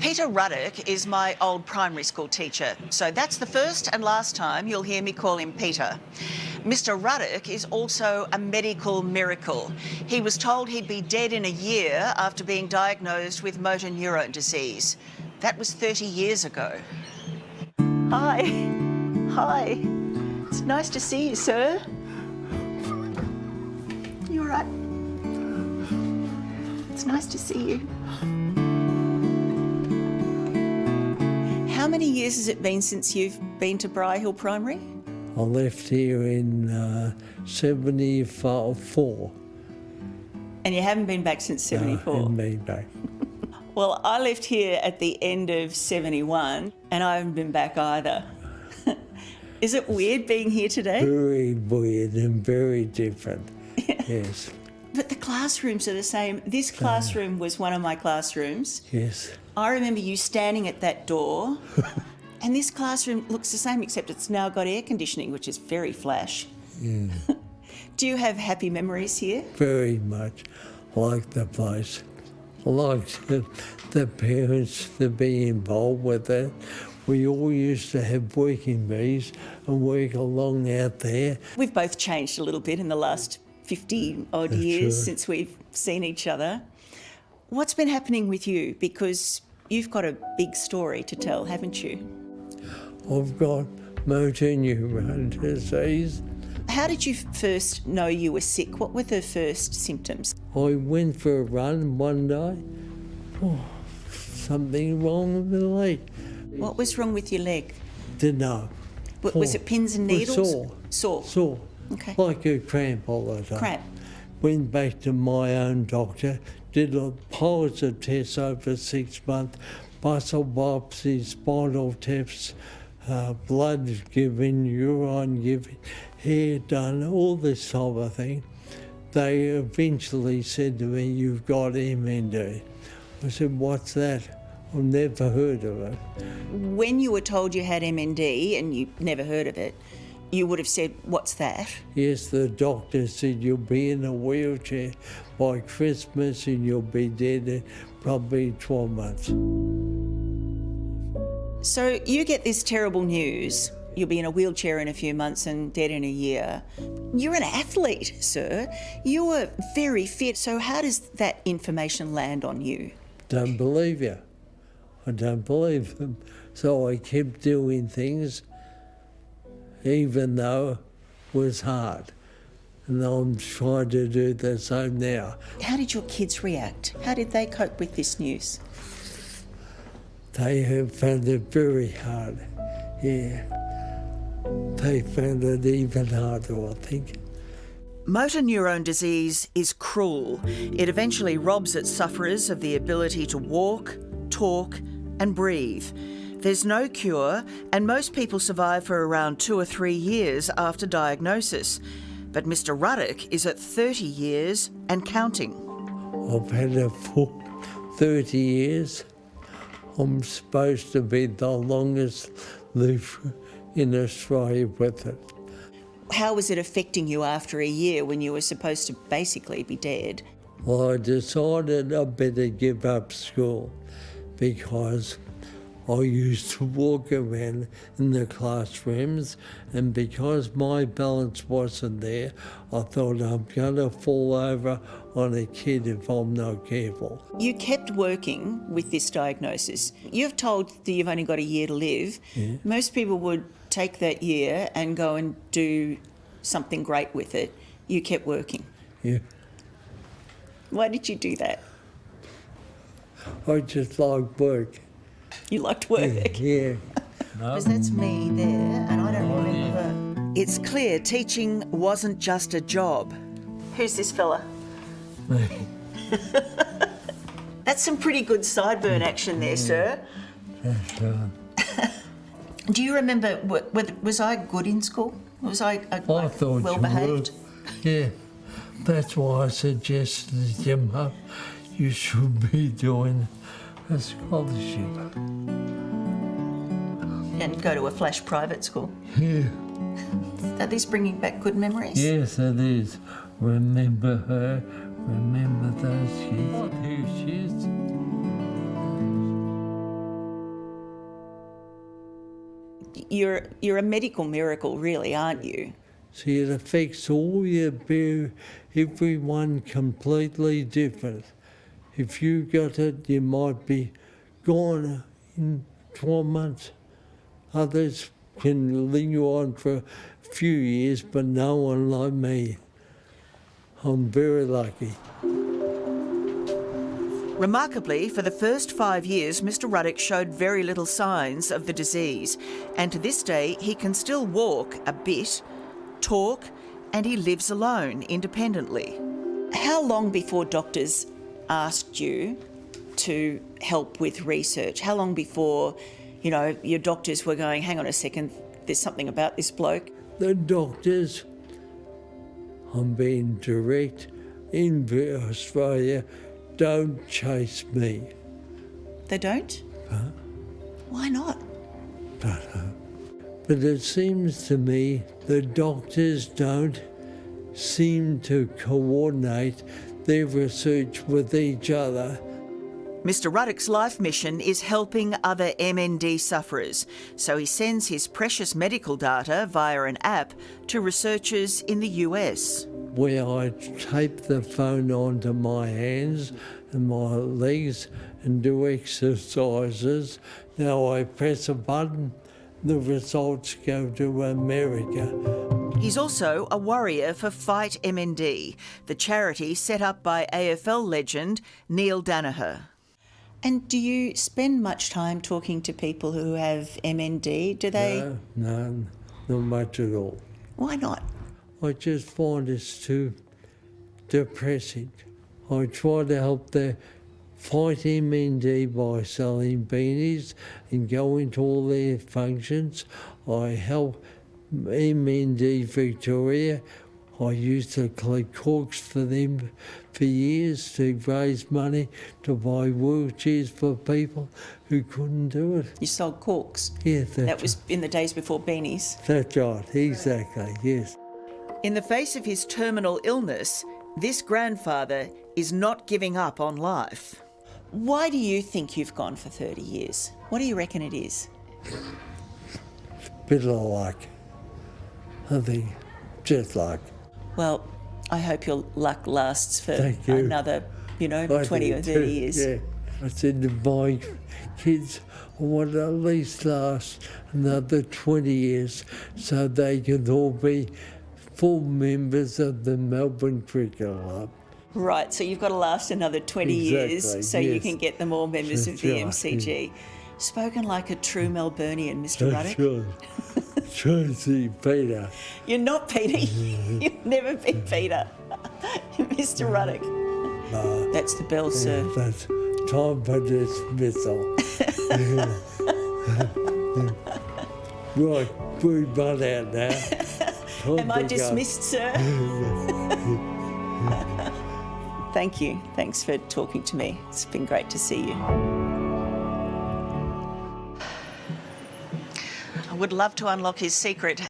Peter Ruddock is my old primary school teacher, so that's the first and last time you'll hear me call him Peter. Mr. Ruddock is also a medical miracle. He was told he'd be dead in a year after being diagnosed with motor neurone disease. That was 30 years ago. Hi. Hi. It's nice to see you, sir. You all right? It's nice to see you. How many years has it been since you've been to Briar Hill Primary? I left here in 74. And you haven't been back since 74? I haven't been back. Well, I left here at the end of 71 and I haven't been back either. Is it weird being here today? Very weird and very different, yes. But the classrooms are the same. This classroom was one of my classrooms. Yes. I remember you standing at that door and this classroom looks the same except it's now got air conditioning, which is very flash. Yeah. Do you have happy memories here? Very much. Like the place. Like the parents to be involved with it. We all used to have working bees and work along out there. We've both changed a little bit in the last 50 odd years since we've seen each other. What's been happening with you? Because you've got a big story to tell, haven't you? I've got motor neurone disease. How did you first know you were sick? What were the first symptoms? I went for a run one day. Oh, something wrong with my leg. What was wrong with your leg? Didn't know. Was it pins and needles? Sore. Sore. Okay. Like a cramp all the time. Cramp. Went back to my own doctor, did a piles of tests over 6 months, muscle biopsy, spinal tests, blood given, urine given, hair done, all this type of thing. They eventually said to me, "You've got MND." I said, "What's that?" I've never heard of it. When you were told you had MND and you never heard of it, you would have said, "What's that?" Yes, the doctor said you'll be in a wheelchair by Christmas and you'll be dead in probably 12 months. So you get this terrible news, you'll be in a wheelchair in a few months and dead in a year. You're an athlete, sir. You were very fit. So how does that information land on you? Don't believe you. I don't believe them. So I kept doing things even though it was hard. And I'm trying to do the same now. How did your kids react? How did they cope with this news? They have found it very hard, yeah. They found it even harder, I think. Motor neurone disease is cruel. It eventually robs its sufferers of the ability to walk, talk, and breathe. There's no cure, and most people survive for around 2 or 3 years after diagnosis. But Mr. Ruddock is at 30 years and counting. I've had it for 30 years. I'm supposed to be the longest lived in Australia with it. How was it affecting you after a year when you were supposed to basically be dead? Well, I decided I better give up school because I used to walk around in the classrooms, and because my balance wasn't there, I thought I'm going to fall over on a kid if I'm not careful. You kept working with this diagnosis. You've told that you've only got a year to live. Yeah. Most people would take that year and go and do something great with it. You kept working. Yeah. Why did you do that? I just like work. You liked work? Yeah. Because that's me there, and I don't remember her. It's clear teaching wasn't just a job. Who's this fella? That's some pretty good sideburn action there, sir. That's Do you remember, was I good in school? Was I thought well behaved? Yeah. That's why I suggested to your mum you should be doing a scholarship. And go to a flash private school? Yeah. Are these bringing back good memories? Yes, it is. Remember her, remember those kids. Here she is. you're a medical miracle, really, aren't you? See, it affects everyone completely different. If you got it, you might be gone in 12 months. Others can linger on for a few years, but no one like me. I'm very lucky. Remarkably, for the first 5 years, Mr. Ruddock showed very little signs of the disease, and to this day he can still walk a bit, talk, and he lives alone independently. How long before doctors asked you to help with research? How long before, your doctors were going, hang on a second, there's something about this bloke? The doctors, I'm being direct, in Australia, don't chase me. They don't? Huh? Why not? Don't know. But it seems to me the doctors don't seem to coordinate their research with each other. Mr. Ruddock's life mission is helping other MND sufferers, so he sends his precious medical data via an app to researchers in the US. Where I tape the phone onto my hands and my legs and do exercises. Now I press a button, the results go to America. He's also a warrior for Fight MND, the charity set up by AFL legend Neil Danaher. And do you spend much time talking to people who have MND? Do they? No, not much at all. Why not? I just find it's too depressing. I try to help the Fight MND by selling beanies and going to all their functions. I help MND Victoria. I used to collect corks for them for years to raise money to buy wheelchairs for people who couldn't do it. You sold corks? Yeah, that was in the days before beanies? That's right, exactly, yes. In the face of his terminal illness, this grandfather is not giving up on life. Why do you think you've gone for 30 years? What do you reckon it is? Bit of luck. I think just luck. Well, I hope your luck lasts for another, 20 or 30 years. Yeah. I said to my kids, I want to at least last another 20 years so they can all be full members of the Melbourne Cricket Club. Right, so you've got to last another 20 years so you can get them all members of the MCG. Yeah. Spoken like a true Melburnian, Mr. Ruddock. Sure. Tracy, Peter. You're not Peter. You've never been Peter. Mr. Ruddock. No. That's the bell, sir. That's time for dismissal. Right, we run out now. Am I dismissed, sir? Thank you. Thanks for talking to me. It's been great to see you. I would love to unlock his secret.